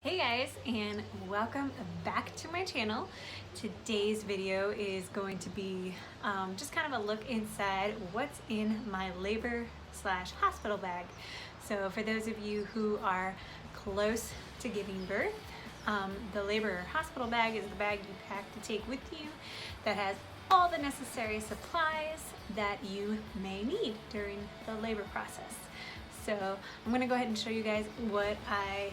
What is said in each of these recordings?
Hey guys, and welcome back to my channel. Today's video is going to be just kind of a look inside what's in my labor/hospital bag. So for those of you who are close to giving birth, the labor or hospital bag is the bag you pack to take with you that has all the necessary supplies that you may need during the labor process. So I'm going to go ahead and show you guys what I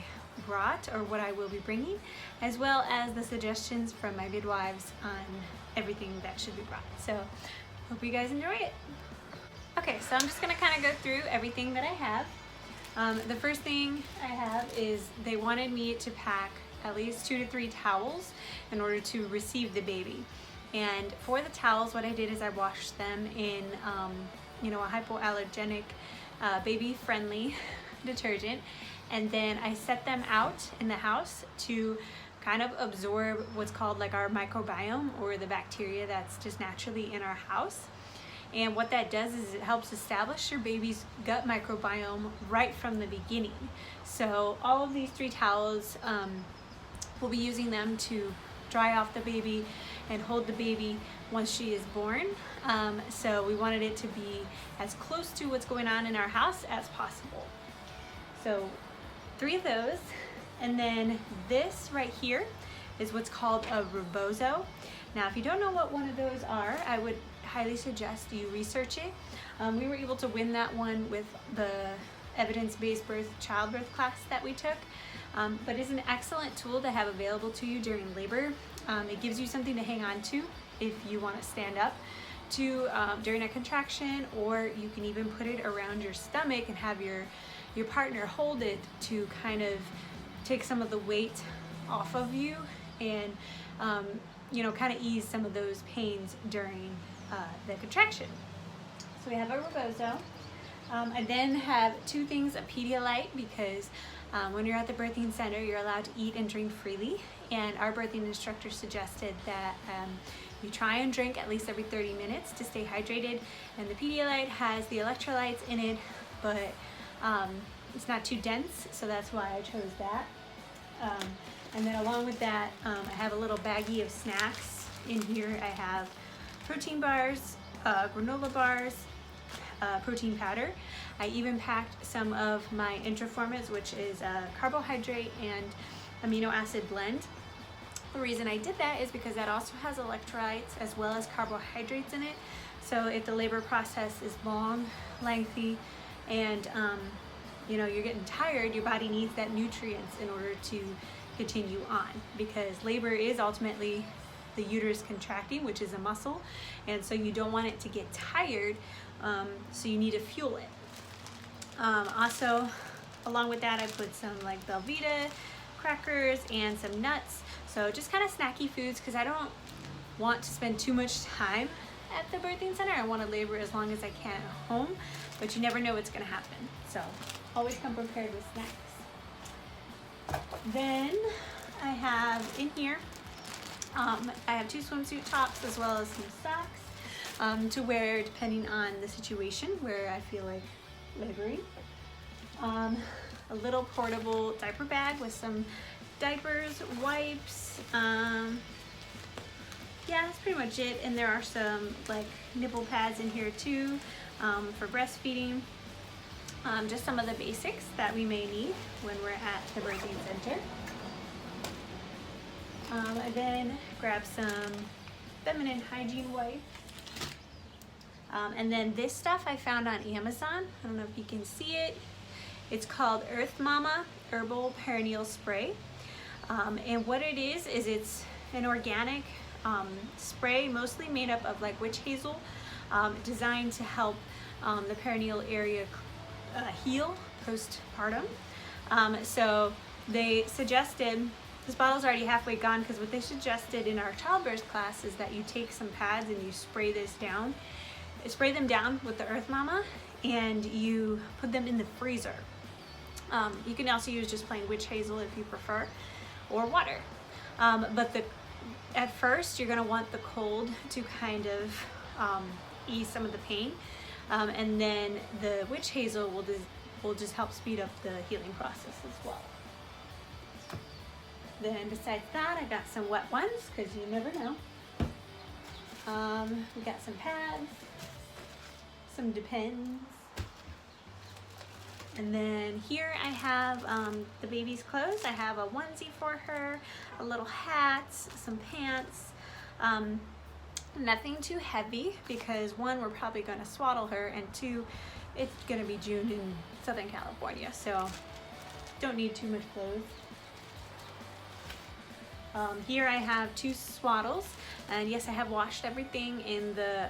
brought or what I will be bringing, as well as the suggestions from my midwives on everything that should be brought. So hope you guys enjoy it. Okay, so I'm just going to kind of go through everything that I have. The first thing I have is they wanted me to pack at least 2 to 3 towels in order to receive the baby. And for the towels, what I did is I washed them in a hypoallergenic baby-friendly detergent, and then I set them out in the house to kind of absorb what's called like our microbiome, or the bacteria that's just naturally in our house. And what that does is it helps establish your baby's gut microbiome right from the beginning. So all of these 3 towels, we'll be using them to dry off the baby and hold the baby once she is born. So we wanted it to be as close to what's going on in our house as possible. So 3 of those, and then this right here is what's called a rebozo. Now if you don't know what one of those are, I would highly suggest you research it. We were able to win that one with the evidence-based childbirth class that we took, but it's an excellent tool to have available to you during labor. It gives you something to hang on to if you want to stand up to during a contraction, or you can even put it around your stomach and have your partner hold it to kind of take some of the weight off of you and kind of ease some of those pains during the contraction. So we have a rebozo. I then have 2 things of Pedialyte, because when you're at the birthing center, you're allowed to eat and drink freely, and our birthing instructor suggested that you try and drink at least every 30 minutes to stay hydrated. And the Pedialyte has the electrolytes in it, but it's not too dense, so that's why I chose that. And then along with that, I have a little baggie of snacks in here. I have protein bars, granola bars, protein powder. I even packed some of my Intraformats, which is a carbohydrate and amino acid blend. The reason I did that is because that also has electrolytes as well as carbohydrates in it. So if the labor process is long, lengthy, and you're getting tired, your body needs that nutrients in order to continue on, because labor is ultimately the uterus contracting, which is a muscle, and so you don't want it to get tired, so you need to fuel it. Also, along with that, I put some like Belvita crackers and some nuts, so just kind of snacky foods, because I don't want to spend too much time at the birthing center. I want to labor as long as I can at home, but you never know what's going to happen, so always come prepared with snacks. Then I have in here, I have 2 swimsuit tops as well as some socks to wear depending on the situation where I feel like laboring. A little portable diaper bag with some diapers, wipes, yeah, that's pretty much it. And there are some like nipple pads in here too, for breastfeeding. Just some of the basics that we may need when we're at the birthing center. I then grab some feminine hygiene wipes. And then this stuff I found on Amazon. I don't know if you can see it. It's called Earth Mama Herbal Perineal Spray. And what it is it's an organic spray, mostly made up of like witch hazel, designed to help the perineal area heal postpartum. So they suggested, this bottle's already halfway gone, because what they suggested in our childbirth class is that you take some pads and you spray them down with the Earth Mama, and you put them in the freezer. You can also use just plain witch hazel if you prefer, or water. But at first you're going to want the cold to kind of ease some of the pain, and then the witch hazel will just help speed up the healing process as well. Then besides that, I got some wet ones because you never know. We got some pads, some Depends. And then here I have the baby's clothes. I have a onesie for her, a little hat, some pants. Nothing too heavy because one, we're probably going to swaddle her, and two, it's going to be June in Southern California, so don't need too much clothes. Here I have 2 swaddles, and yes, I have washed everything in the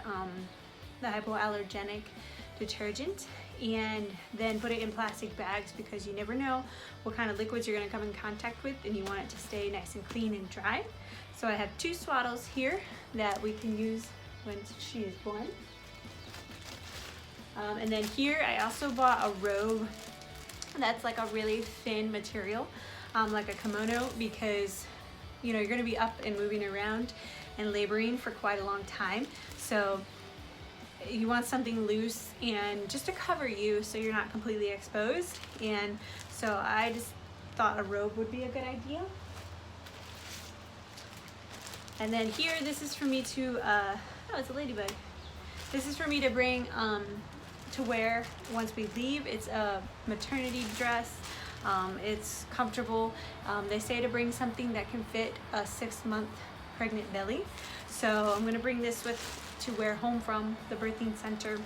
hypoallergenic detergent, and then put it in plastic bags because you never know what kind of liquids you're going to come in contact with, and you want it to stay nice and clean and dry. So I have 2 swaddles here that we can use when she is born. And then here I also bought a robe that's like a really thin material, like a kimono, because you know you're going to be up and moving around and laboring for quite a long time. So you want something loose and just to cover you so you're not completely exposed. And so I just thought a robe would be a good idea. And then here, this is for me to, oh, it's a ladybug. This is for me to bring to wear once we leave. It's a maternity dress. It's comfortable. They say to bring something that can fit a 6-month pregnant belly. So I'm gonna bring this to wear home from the birthing center.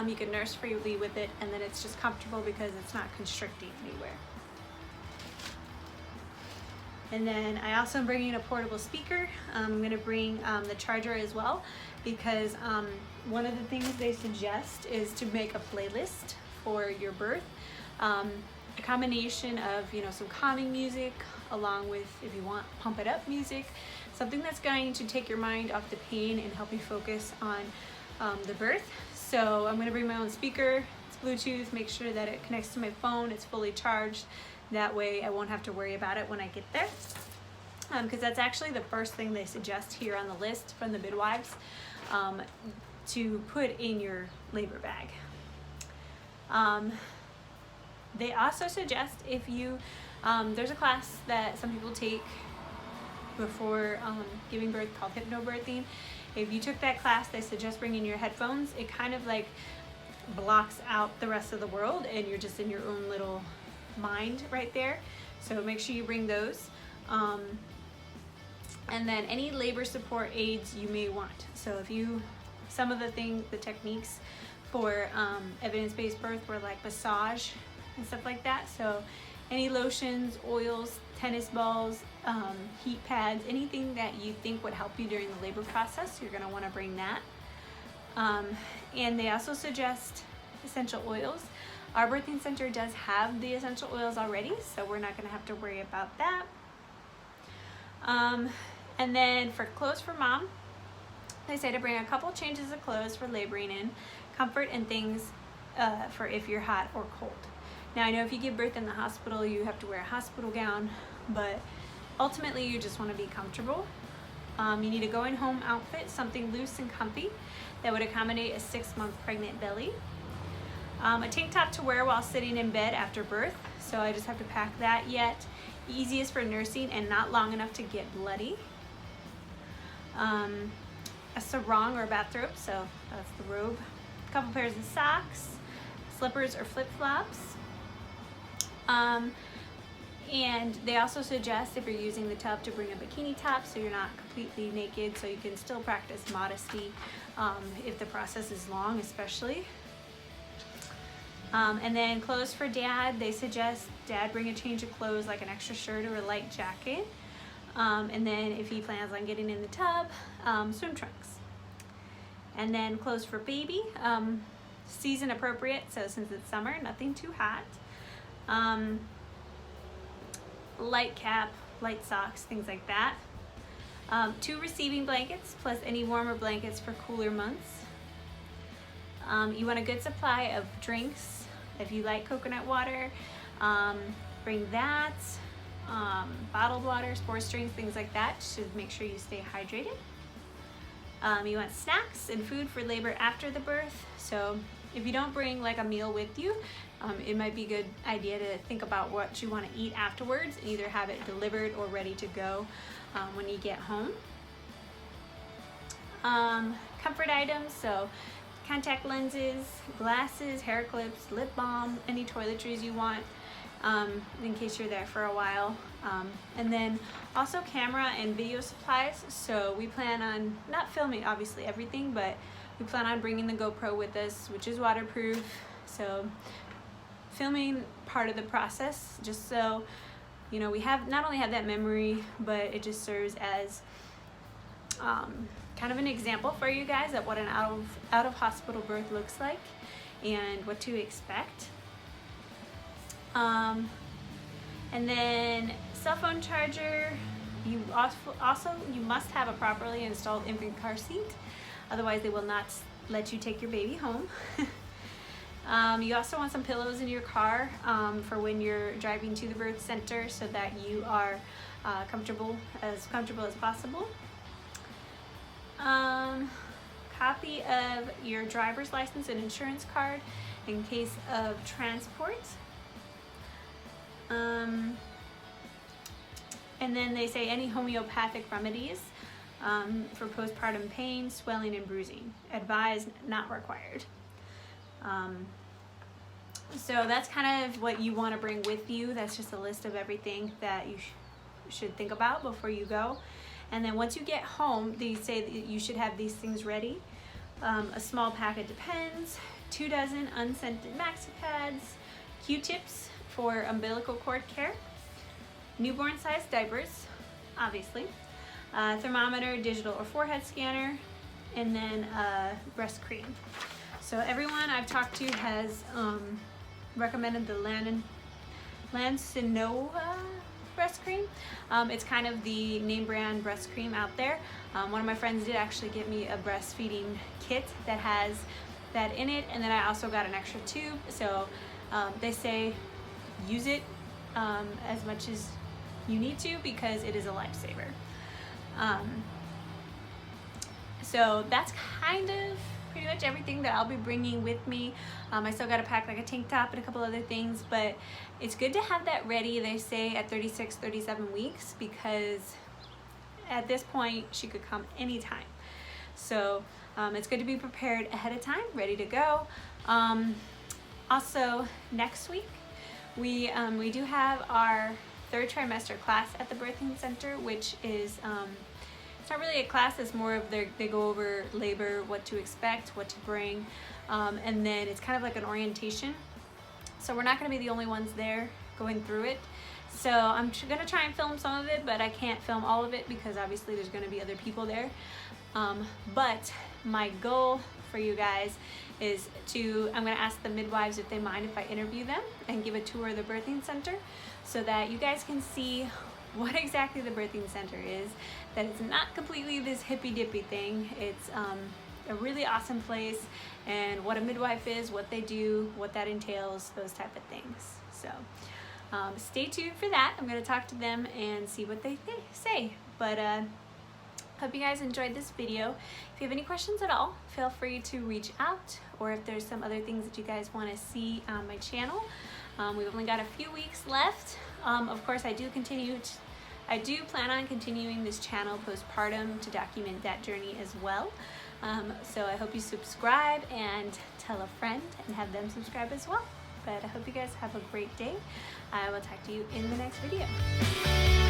You can nurse freely with it, and then it's just comfortable because it's not constricting anywhere. And then I also am bringing a portable speaker. I'm gonna bring the charger as well, because one of the things they suggest is to make a playlist for your birth. A combination of, you know, some calming music along with, if you want, pump it up music, something that's going to take your mind off the pain and help you focus on the birth. So I'm gonna bring my own speaker. It's Bluetooth, make sure that it connects to my phone, it's fully charged. That way I won't have to worry about it when I get there. Because that's actually the first thing they suggest here on the list from the midwives, to put in your labor bag. They also suggest if you, there's a class that some people take before giving birth called hypnobirthing. If you took that class, they suggest bringing your headphones. It kind of like blocks out the rest of the world and you're just in your own little mind right there. So make sure you bring those. And then any labor support aids you may want. So if you, some of the techniques for evidence-based birth were like massage and stuff like that. So any lotions, oils, tennis balls, heat pads, anything that you think would help you during the labor process, you're gonna wanna bring that. And they also suggest essential oils. Our birthing center does have the essential oils already, so we're not gonna have to worry about that. And then for clothes for mom, they say to bring a couple changes of clothes for laboring in, comfort and things for if you're hot or cold. Now I know if you give birth in the hospital, you have to wear a hospital gown, but ultimately you just wanna be comfortable. You need a going home outfit, something loose and comfy that would accommodate a 6-month pregnant belly. A tank top to wear while sitting in bed after birth, so I just have to pack that yet. Easiest for nursing and not long enough to get bloody. A sarong or bathrobe, so that's the robe. A couple pairs of socks, slippers or flip-flops. And they also suggest if you're using the tub to bring a bikini top so you're not completely naked, so you can still practice modesty if the process is long especially. And then clothes for dad, they suggest dad bring a change of clothes like an extra shirt or a light jacket. And then if he plans on getting in the tub, swim trunks. And then clothes for baby, season appropriate, so since it's summer, nothing too hot. Light cap, light socks, things like that. 2 receiving blankets plus any warmer blankets for cooler months. You want a good supply of drinks. If you like coconut water, bring that. Bottled water, sports drinks, things like that, just to make sure you stay hydrated. You want snacks and food for labor after the birth. So if you don't bring like a meal with you, it might be a good idea to think about what you want to eat afterwards and either have it delivered or ready to go when you get home. Comfort items, so contact lenses, glasses, hair clips, lip balm, any toiletries you want in case you're there for a while. And then also camera and video supplies. So we plan on not filming obviously everything, but we plan on bringing the GoPro with us, which is waterproof. So filming part of the process, just so you know, we have not only have that memory, but it just serves as kind of an example for you guys of what an out of hospital birth looks like and what to expect. And then cell phone charger. You you must have a properly installed infant car seat, otherwise they will not let you take your baby home. You also want some pillows in your car for when you're driving to the birth center, so that you are comfortable as possible. Copy of your driver's license and insurance card in case of transport. And then they say any homeopathic remedies for postpartum pain, swelling, and bruising. Advised, not required. So that's kind of what you want to bring with you. That's just a list of everything that you should think about before you go. And then once you get home, they say that you should have these things ready. A small packet of pens, 2 dozen unscented maxi pads, Q-tips for umbilical cord care, newborn sized diapers, obviously, thermometer, digital or forehead scanner, and then breast cream. So everyone I've talked to has recommended the Lancinoa breast cream. It's kind of the name brand breast cream out there. One of my friends did actually give me a breastfeeding kit that has that in it, and then I also got an extra tube. So they say use it as much as you need to, because it is a lifesaver. So that's kind of pretty much everything that I'll be bringing with me. I still got to pack like a tank top and a couple other things, but it's good to have that ready, they say, at 36, 37 weeks, because at this point she could come anytime. So it's good to be prepared ahead of time, ready to go. Also next week we do have our 3rd trimester class at the birthing center, which is it's not really a class, it's more of they go over labor, what to expect, what to bring, and then it's kind of like an orientation. So we're not going to be the only ones there going through it. So I'm going to try and film some of it, but I can't film all of it because obviously there's going to be other people there. But my goal for you guys is I'm going to ask the midwives if they mind if I interview them and give a tour of the birthing center, so that you guys can see what exactly the birthing center is, that it's not completely this hippy-dippy thing. It's a really awesome place, and what a midwife is, what they do, what that entails, those type of things. So stay tuned for that. I'm going to talk to them and see what they say. But hope you guys enjoyed this video. If you have any questions at all, feel free to reach out, or if there's some other things that you guys want to see on my channel. We've only got a few weeks left. Of course, I do plan on continuing this channel postpartum to document that journey as well. So I hope you subscribe and tell a friend and have them subscribe as well. But I hope you guys have a great day. I will talk to you in the next video.